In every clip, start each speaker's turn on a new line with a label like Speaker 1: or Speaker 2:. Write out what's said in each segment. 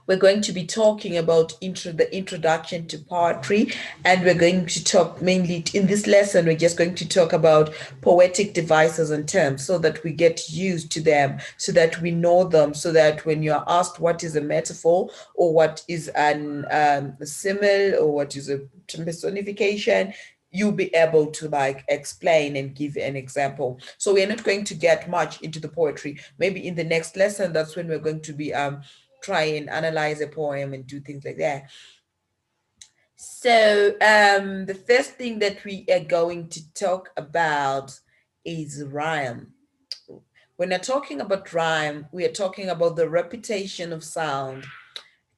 Speaker 1: we're going to be talking about the introduction to poetry, and we're going to talk mainly in this lesson. We're just going to talk about poetic devices and terms so that we get used to them, so that we know them, so that when you are asked what is a metaphor or what is an a simile or what is a personification, you'll be able to like explain and give an example. So we're not going to get much into the poetry. Maybe in the next lesson, that's when we're going to be try and analyze a poem and do things like that. So the first thing that we are going to talk about is rhyme. When we're talking about rhyme, we are talking about the repetition of sound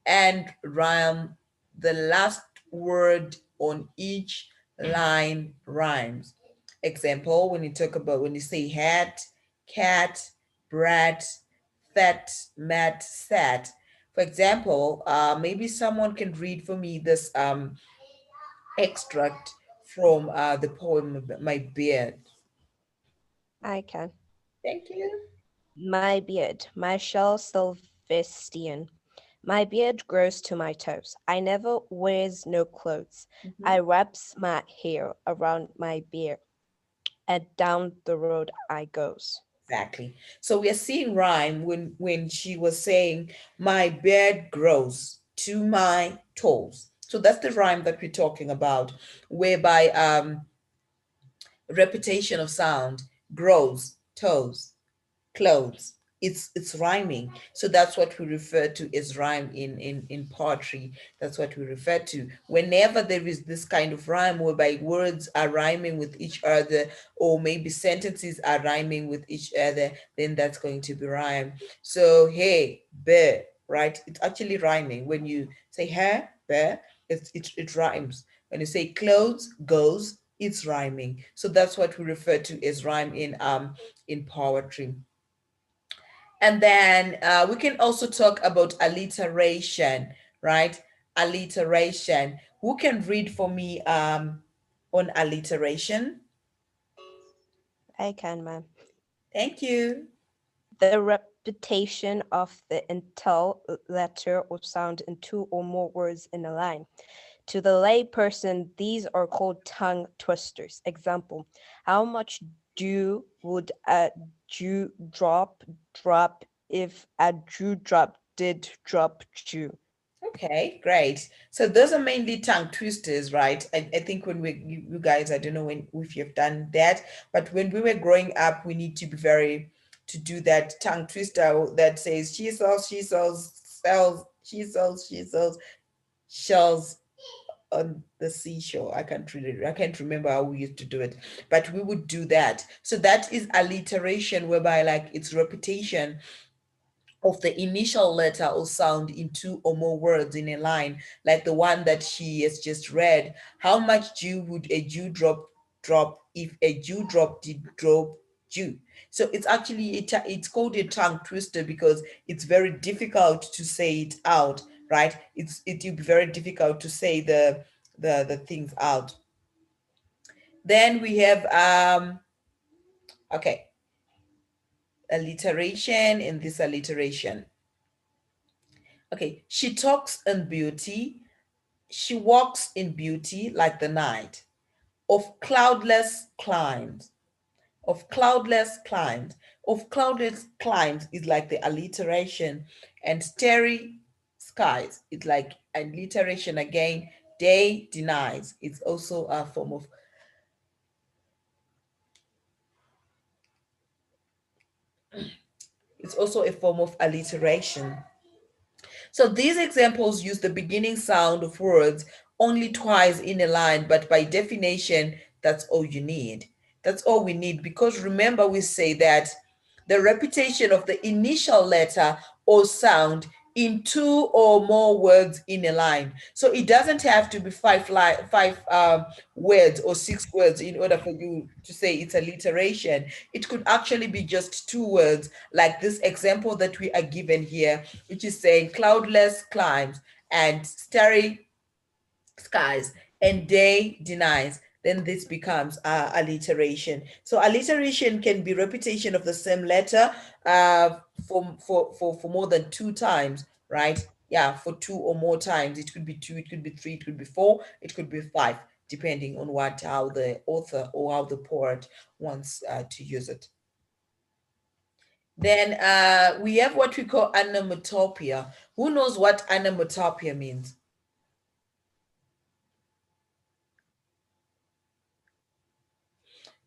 Speaker 1: and rhyme. The last word on each line rhymes. Example, when you say hat, cat, brat, fat, mat, sat. For example, maybe someone can read for me this extract from the poem My Beard.
Speaker 2: I can.
Speaker 1: Thank you.
Speaker 2: My beard, my shell Sylvestian. My beard grows to my toes. I never wears no clothes.
Speaker 1: Mhm.
Speaker 2: I wraps my hair around my beard, and down the road I goes.
Speaker 1: Exactly. So we are seeing rhyme when she was saying, "My beard grows to my toes." So that's the rhyme that we're talking about, whereby repetition of sound grows toes clothes. It's rhyming. So that's what we refer to as rhyme in poetry. That's what we refer to whenever there is this kind of rhyme whereby words are rhyming with each other, or maybe sentences are rhyming with each other, then that's going to be rhyme. So hey bear, right, it's actually rhyming. When you say hair bear, it rhymes. When you say clothes goes, it's rhyming. So that's what we refer to as rhyme in poetry. And then we can also talk about alliteration, right? Alliteration. Who can read for me on alliteration?
Speaker 2: I can, ma'am.
Speaker 1: Thank you.
Speaker 2: The repetition of the intel letter or sound in two or more words in a line. To the lay person, these are called tongue twisters. Example: how much dew would a dew drop if a dewdrop did drop dew?
Speaker 1: Okay, great. So those are mainly tongue twisters, right? I think when you guys, I don't know when if you've done that, but when we were growing up, we need to be very to do that tongue twister that says she sells shells on the seashore. I can't remember how we used to do it, but we would do that. So that is alliteration, whereby like it's repetition of the initial letter or sound in two or more words in a line, like the one that she has just read. How much dew would a drop if a dewdrop did drop dew? So it's actually it's called a tongue twister because it's very difficult to say it out, right? It will be very difficult to say the things out. Then we have okay, alliteration in this alliteration. Okay, she talks in beauty, she walks in beauty like the night of cloudless climes, of cloudless climes, of cloudless climes is like the alliteration, and starry skies it's like alliteration again. Day denies, it's also a form of, it's also a form of alliteration. So these examples use the beginning sound of words only twice in a line, but by definition, that's all you need. That's all we need, because remember we say that the repetition of the initial letter or sound in two or more words in a line. So it doesn't have to be five words or six words in order for you to say it's alliteration. It could actually be just two words, like this example that we are given here, which is saying cloudless climes and starry skies and day denies. Then this becomes alliteration. So alliteration can be repetition of the same letter uh, for more than two times, right? Yeah, for 2 or more times. It could be 2, it could be 3, it could be 4, it could be 5, depending on how the author or how the poet wants to use it. Then we have what we call onomatopoeia. Who knows what onomatopoeia means?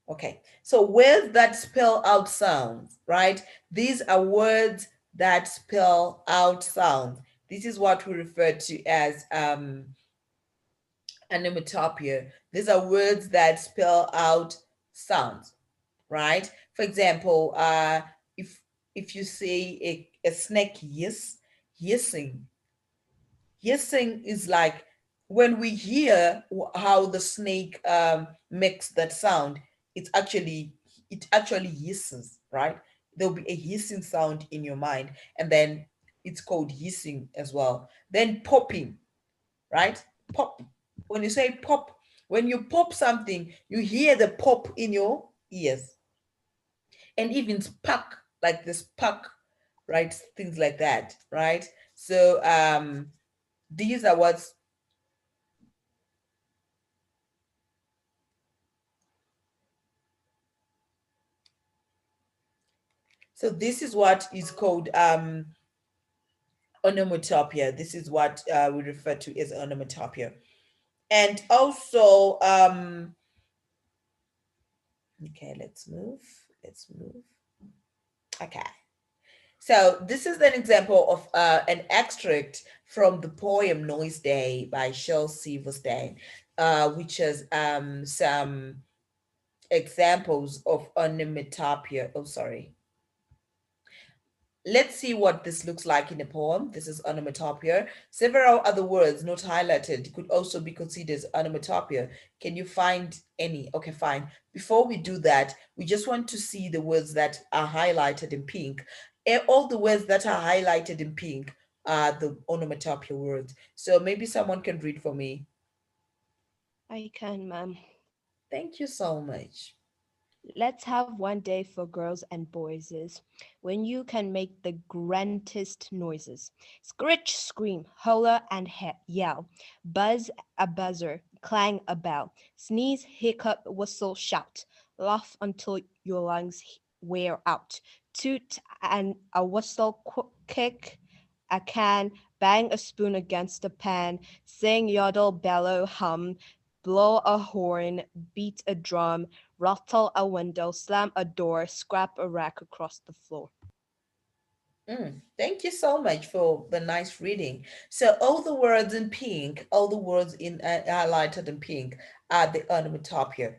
Speaker 1: Okay, so words that spell out sounds, right? These are words that spell out sounds. This is what we refer to as onomatopoeia. These are words that spell out sounds, right? For example, if if you say a snake hissing, hissing is like when we hear how the snake makes that sound, it actually hisses, right? There'll be a hissing sound in your mind, and then it's called hissing as well. Then popping, right? Pop. When you say pop, when you pop something, you hear the pop in your ears. And even spark, like the spark, right? Things like that, right? So these are what's so this is what is called onomatopoeia. This is what we refer to as onomatopoeia. And also okay, let's move. Let's move. Okay. So this is an example of an extract from the poem Noise Day by Shel Silverstein, which has some examples of onomatopoeia. Oh, sorry. Let's see what this looks like in a poem. This is onomatopoeia. Several other words not highlighted could also be considered onomatopoeia. Can you find any? Okay, fine. Before we do that, we just want to see the words that are highlighted in pink. All the words that are highlighted in pink are the onomatopoeia words. So maybe someone can read for me.
Speaker 2: I can, ma'am.
Speaker 1: Thank you so much.
Speaker 2: Let's have one day for girls and boys is when you can make the grandest noises. Scritch, scream, holler and yell. Buzz a buzzer, clang a bell. Sneeze, hiccup, whistle, shout. Laugh until your lungs wear out. Toot and a whistle, kick a can, bang a spoon against a pan, sing, yodel, bellow, hum, blow a horn, beat a drum, rattle a window, slam a door, scrap a rack across the floor.
Speaker 1: Thank you so much for the nice reading. So all the words in pink, all the words in highlighted in pink are the onomatopoeia.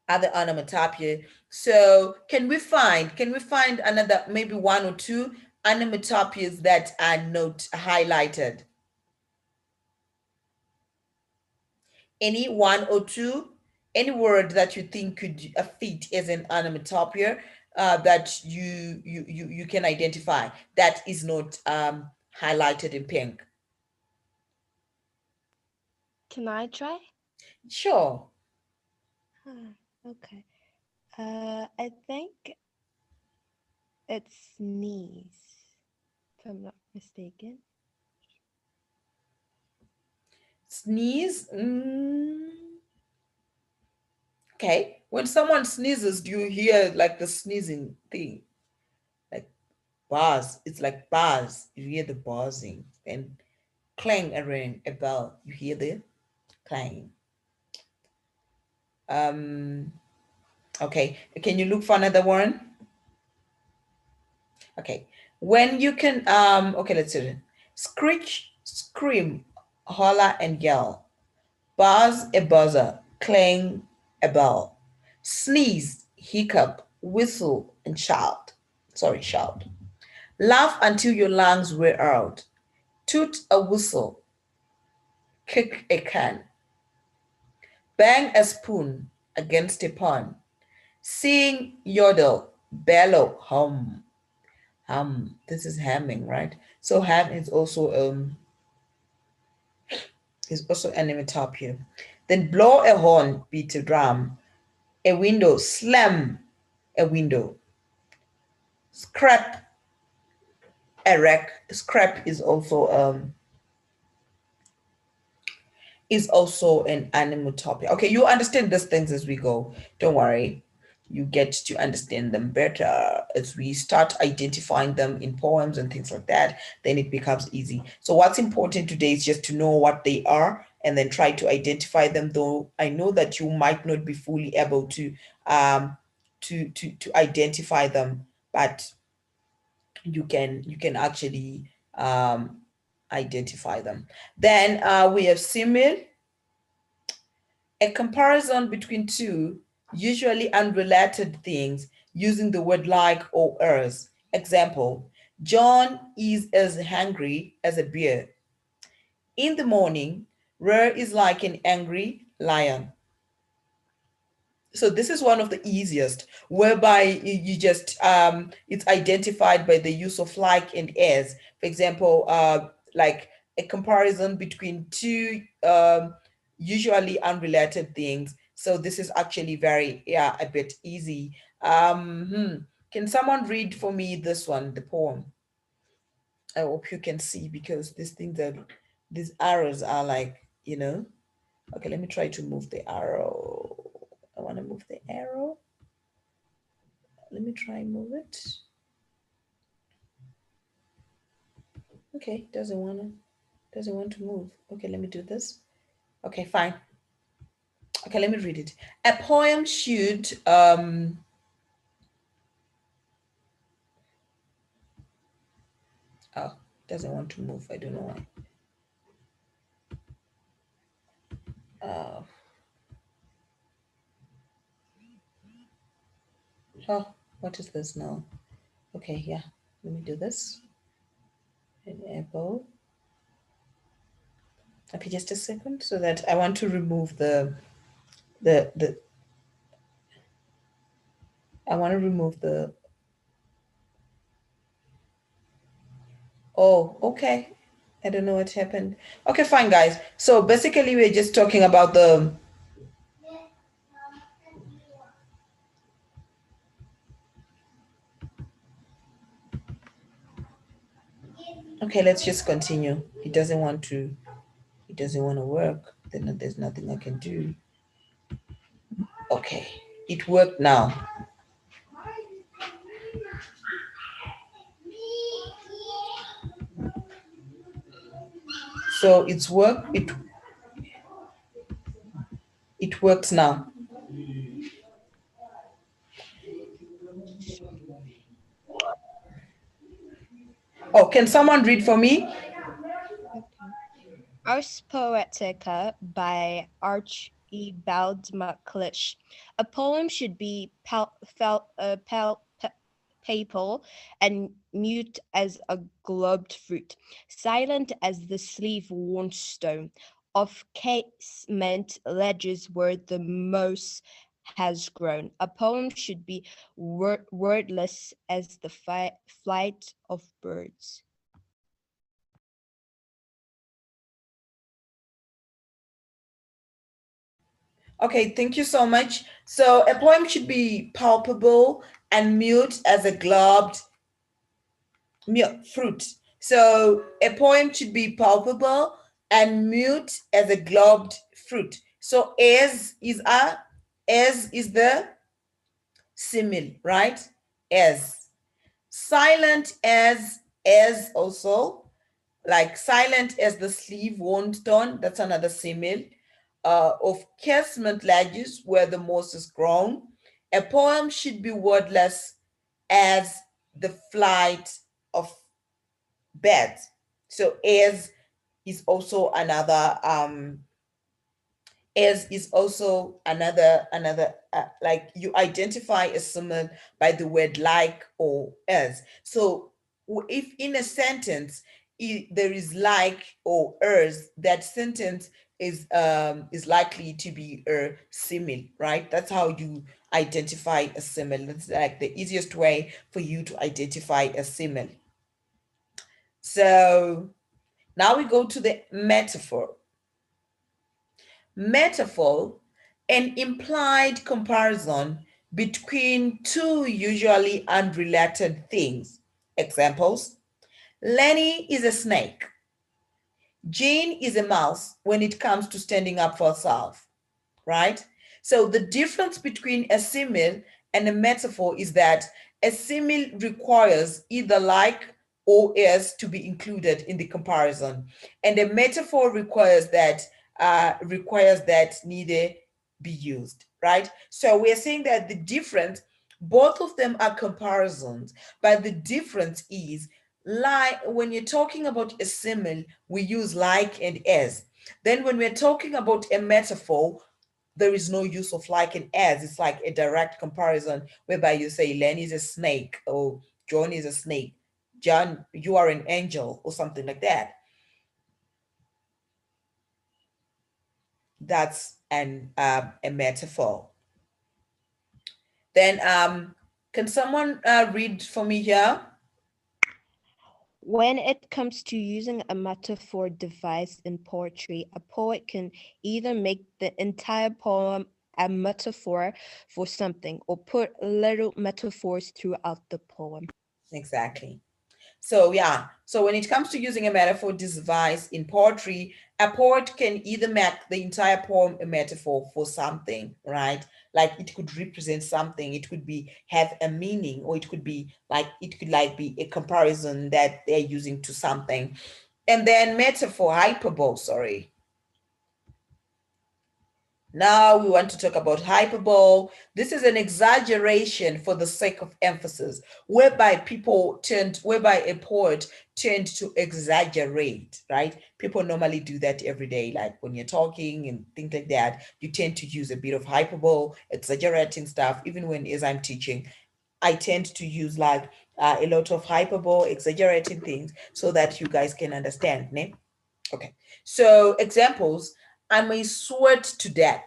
Speaker 1: Are the onomatopoeia. So can we find another maybe one or two onomatopoeias that are not highlighted? Any one or two? Any word that you think could fit as an onomatopoeia that you can identify that is not highlighted in pink?
Speaker 2: Can I try?
Speaker 1: Sure.
Speaker 2: Okay. I think it's sneeze, if I'm not mistaken.
Speaker 1: Sneeze. Okay. When someone sneezes, do you hear like the sneezing thing? Like bars. It's like bars. You hear the buzzing. And clang a ring, a bell. You hear the clang. Um, okay. Can you look for another one? Okay. When you can okay, let's do it. Screech, scream, holler and yell. Buzz a buzzer, clang a bell. Sneeze, hiccup, whistle and shout. Sorry, shout. Laugh until your lungs wear out. Toot a whistle, kick a can. Bang a spoon against a pan. Sing, yodel, bellow, hum. Hum. This is hamming, right? So ham is also onomatopoeia. Then blow a horn, beat a drum. A window, slam a window. Scrap A wreck. Scrap is also an animal topic. Okay, you understand these things as we go. Don't worry. You get to understand them better as we start identifying them in poems and things like that. Then it becomes easy. So what's important today is just to know what they are and then try to identify them. Though I know that you might not be fully able to identify them, but you can actually identify them. Then we have simile, a comparison between two usually unrelated things using the word like or as. Example, John is as hungry as a bear. In the morning, Rare is like an angry lion. So this is one of the easiest, whereby you just it's identified by the use of like and as. For example, like a comparison between two usually unrelated things. So this is actually very, yeah, a bit easy. Can someone read for me this one, the poem? I hope you can see, because these arrows are like, okay, let me try to move the arrow. I want to move the arrow. Let me try and move it. Okay, doesn't want to move. Okay, let me do this. Okay, fine. Okay, let me read it. A poem should oh, doesn't want to move. I don't know why. Oh, what is this now? Okay, yeah. Let me do this. Enable. Okay, just a second, so that I want to remove the I want to remove the. Oh, okay. I don't know what happened. Okay, fine, guys. So basically, we're just talking about the. Okay, let's just continue. It doesn't want to. It doesn't want to work. Then there's nothing I can do. Okay, it worked now. So it's work. It works now. Oh, can someone read for me?
Speaker 2: Okay. Ars Poetica by Archibald MacLeish. A poem should be papal and mute as a globed fruit, silent as the sleeve-worn stone of casement ledges where the moss has grown. A poem should be wordless as the flight of birds.
Speaker 1: Okay, thank you so much. So a poem should be palpable and mute as a globed fruit. So a poem should be palpable and mute as a globed fruit. So as is the simile, right? As. Silent as also, like silent as the sleeve worn stone, that's another simile. Of casement ledges where the moss is grown. A poem should be wordless as the flight of birds. So is also another like you identify a symbol by the word like or as. So if in a sentence there is like or as, that sentence is likely to be a simile, right? That's how you identify a simile. That's like the easiest way for you to identify a simile. So now we go to the metaphor. Metaphor, an implied comparison between two usually unrelated things. Examples: Lenny is a snake. Jane is a mouse when it comes to standing up for herself, right? So the difference between a simile and a metaphor is that a simile requires either like or as to be included in the comparison, and a metaphor requires that neither be used, right? So we're saying that the difference, both of them are comparisons, but the difference is like when you're talking about a simile, we use like and as. Then when we're talking about a metaphor, there is no use of like and as. It's like a direct comparison whereby you say Lenny is a snake or John is a snake. John, you are an angel or something like that. That's a metaphor. Then can someone read for me here?
Speaker 2: When it comes to using a metaphor device in poetry, a poet can either make the entire poem a metaphor for something or put little metaphors throughout the poem.
Speaker 1: Exactly. So yeah, so when it comes to using a metaphor device in poetry, a poet can either make the entire poem a metaphor for something, right? Like it could represent something, it could be have a meaning, or it could be like it could like be a comparison that they're using to something. And then metaphor, hyperbole, sorry. Now we want to talk about hyperbole. This is an exaggeration for the sake of emphasis, whereby a poet tend to exaggerate, right? People normally do that every day, like when you're talking and things like that, you tend to use a bit of hyperbole, exaggerating stuff. Even when as I'm teaching, I tend to use like a lot of hyperbole, exaggerating things so that you guys can understand. Ne? Okay. So examples, I may sweat to death.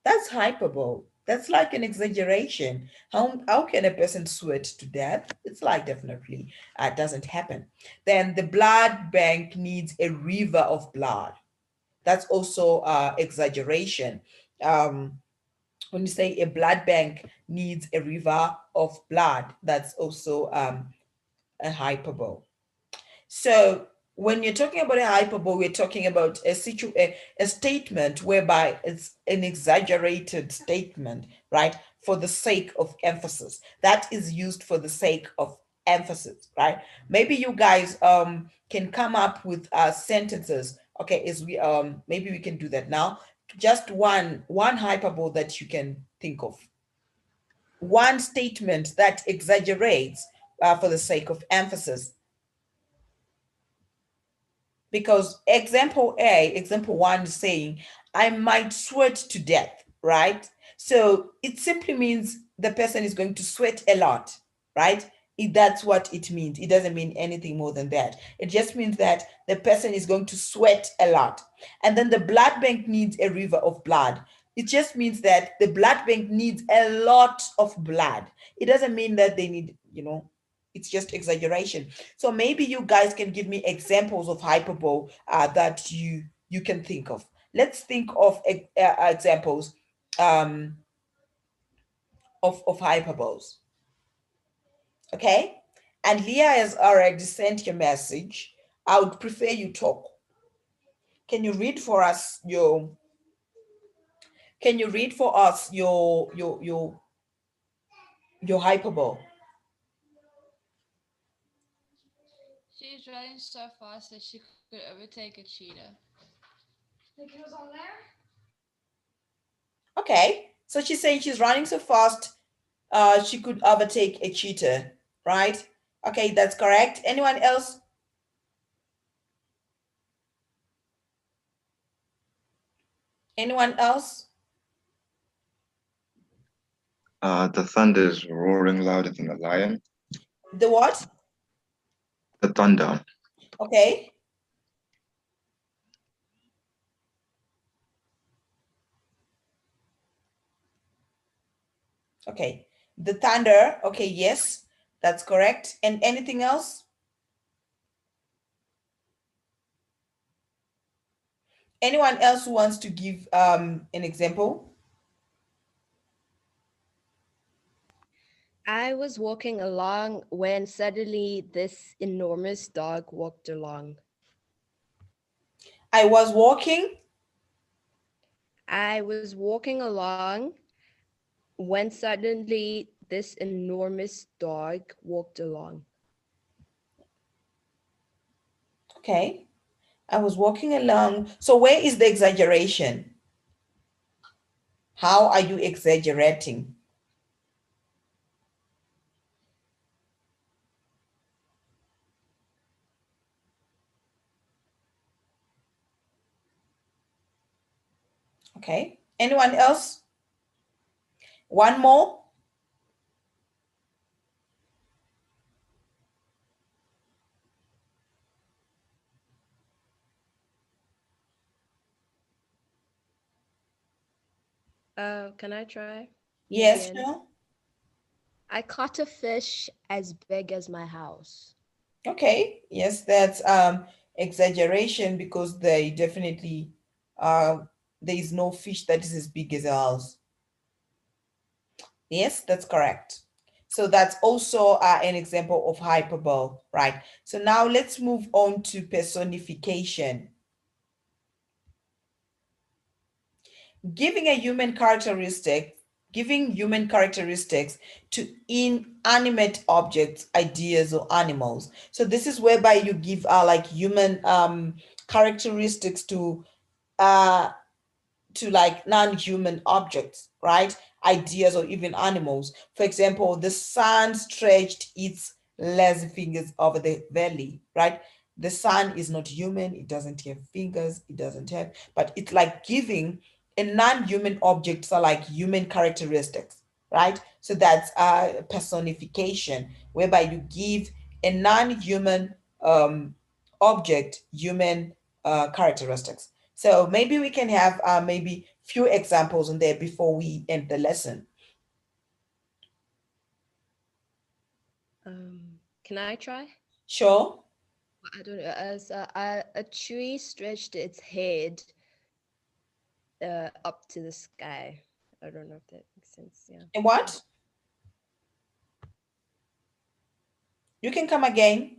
Speaker 1: That's hyperbole. That's like an exaggeration. How can a person sweat to death? It's like definitely doesn't happen. Then the blood bank needs a river of blood. That's also exaggeration. Um, when you say a blood bank needs a river of blood, that's also a hyperbole. So when you're talking about a hyperbole, we're talking about a statement whereby it's an exaggerated statement, right? For the sake of emphasis. That is used for the sake of emphasis, right? Maybe you guys can come up with sentences. Okay, is we maybe we can do that now. Just one hyperbole that you can think of. One statement that exaggerates for the sake of emphasis, because example one is saying, I might sweat to death, right? So it simply means the person is going to sweat a lot, right? That's what it means. It doesn't mean anything more than that. It just means that the person is going to sweat a lot. And then the blood bank needs a river of blood. It just means that the blood bank needs a lot of blood. It doesn't mean that they need, it's just exaggeration. So maybe you guys can give me examples of hyperbole that you can think of. Let's think of examples um, of hyperboles. Okay? And Leah has already sent your message. I would prefer you talk. Can you read for us your can you read for us your hyperbole?
Speaker 3: She's running so fast that she could overtake a cheetah.
Speaker 1: Okay. So she's saying she's running so fast she could overtake a cheetah, right? Okay, that's correct. Anyone else? Anyone else?
Speaker 4: The thunder is roaring louder than the lion.
Speaker 1: The what?
Speaker 4: The thunder.
Speaker 1: Okay. Okay. The thunder. Okay, yes, that's correct. And anything else? Anyone else who wants to give an example?
Speaker 2: I was walking along when suddenly this enormous dog walked along.
Speaker 1: I was walking.
Speaker 2: I was walking along when suddenly this enormous dog walked along.
Speaker 1: Okay. I was walking along. So where is the exaggeration? How are you exaggerating? Okay. Anyone else? One more?
Speaker 2: Can I try
Speaker 1: Yes,
Speaker 2: again?
Speaker 1: no?
Speaker 2: I caught a fish as big as my house.
Speaker 1: Okay. Yes, that's exaggeration because they definitely there is no fish that is as big as a house. Yes, that's correct. So that's also an example of hyperbole, right? So now let's move on to personification. Giving a human characteristic, giving human characteristics to inanimate objects, ideas, or animals. So this is whereby you give like human characteristics uh to like non-human objects, right? Ideas or even animals. For example, the sun stretched its lazy fingers over the valley, right? The sun is not human, it doesn't have fingers, it doesn't have, but it's like giving a non-human object so like human characteristics, right? So that's personification, whereby you give a non-human object human characteristics. So maybe we can have maybe few examples in there before we end the lesson.
Speaker 2: Can I try?
Speaker 1: Sure.
Speaker 2: I don't know. As a tree stretched its head up to the sky. I don't know if that makes sense. Yeah.
Speaker 1: And what? You can come again.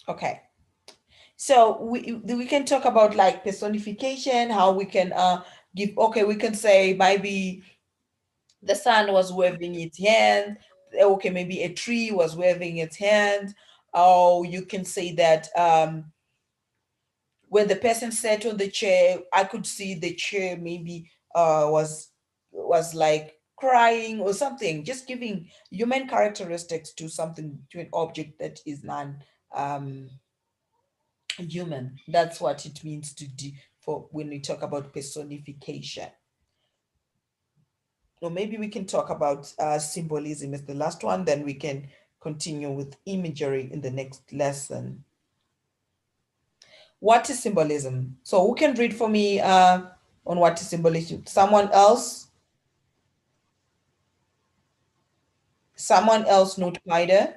Speaker 1: Okay. So we can talk about like personification, how we can give, okay, we can say maybe the sun was waving its hand. Okay, maybe a tree was waving its hand. Or you can say that when the person sat on the chair, I could see the chair maybe was like crying or something, just giving human characteristics to something, to an object that is non human. That's what it means to do for when we talk about personification. Or maybe we can talk about symbolism as the last one, then we can continue with imagery in the next lesson. What is symbolism? So who can read for me on what is symbolism? Someone else? Someone else note Pida?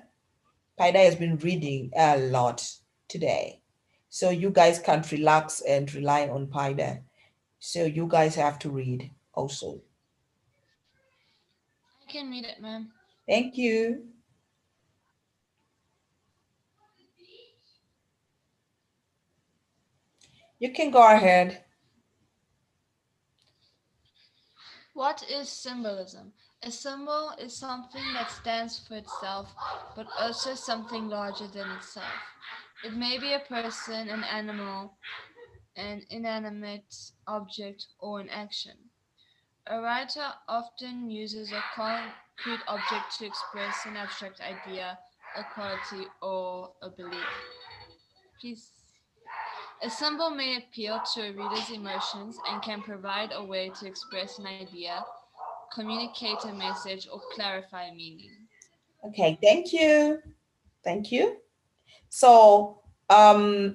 Speaker 1: Pida has been reading a lot today. So you guys can't relax and rely on Pida. So you guys have to read also.
Speaker 3: I can read it, ma'am.
Speaker 1: Thank you. You can go ahead.
Speaker 3: What is symbolism? A symbol is something that stands for itself, but also something larger than itself. It may be a person, an animal, an inanimate object, or an action. A writer often uses a concrete object to express an abstract idea, a quality, or a belief. Please. A symbol may appeal to a reader's emotions and can provide a way to express an idea, communicate a message, or clarify meaning.
Speaker 1: Okay, thank you. Thank you. So, a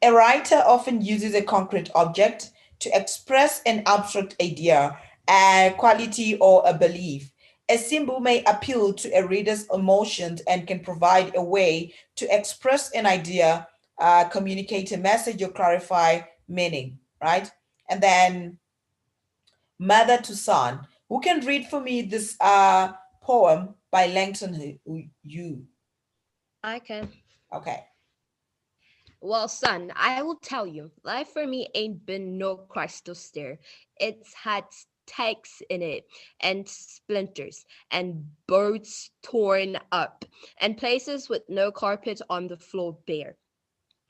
Speaker 1: writer often uses a concrete object to express an abstract idea, a quality or a belief. A symbol may appeal to a reader's emotions and can provide a way to express an idea, communicate a message, or clarify meaning, right? And then mother to son. Who can read for me this poem by Langton Yu?
Speaker 2: I can.
Speaker 1: Okay.
Speaker 2: Well, son, I will tell you, life for me ain't been no crystal stair. It's had stakes in it, and splinters, and birds torn up, and places with no carpet on the floor bare.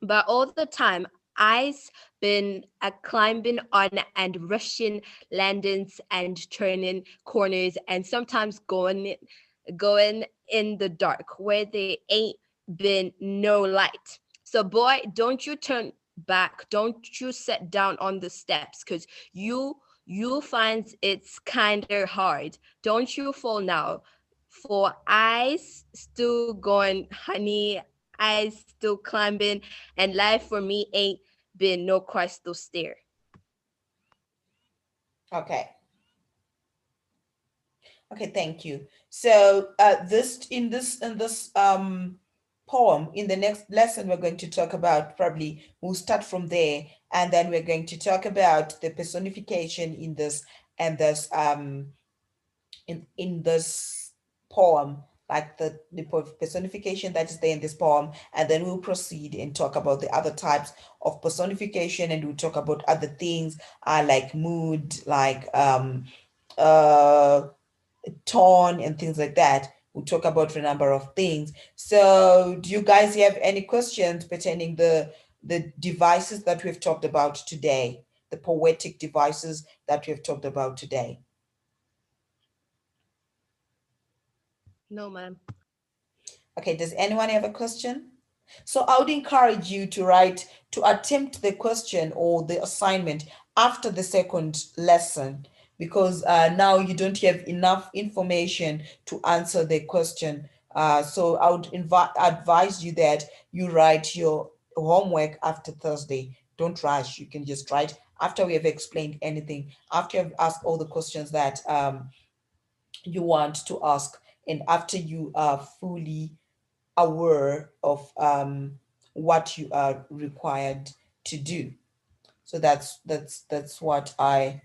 Speaker 2: But all the time, I's been a climbing on and rushing landings and turning corners, and sometimes going in the dark where there ain't been no light. So boy, don't you turn back. Don't you sit down on the steps, cause you'll find it's kinda hard. Don't you fall now. For I's still going, honey, I still climbing, and life for me ain't been no crystal stair.
Speaker 1: Okay. Okay, thank you. So this in this poem, in the next lesson, we're going to talk about, probably we'll start from there, and then we're going to talk about the personification in this, and this in this poem, like the personification that is there in this poem, and then we'll proceed and talk about the other types of personification, and we'll talk about other things, like mood, like uh tone and things like that. We'll talk about a number of things. So do you guys have any questions pertaining the devices that we've talked about today, the poetic devices that we've talked about today?
Speaker 2: No, ma'am.
Speaker 1: Okay, does anyone have a question? So I would encourage you to write, to attempt the question or the assignment after the second lesson, because now you don't have enough information to answer the question. So I would advise you that you write your homework after Thursday. Don't rush. You can just write after we have explained anything, after you've asked all the questions that you want to ask, and after you are fully aware of what you are required to do. So that's what I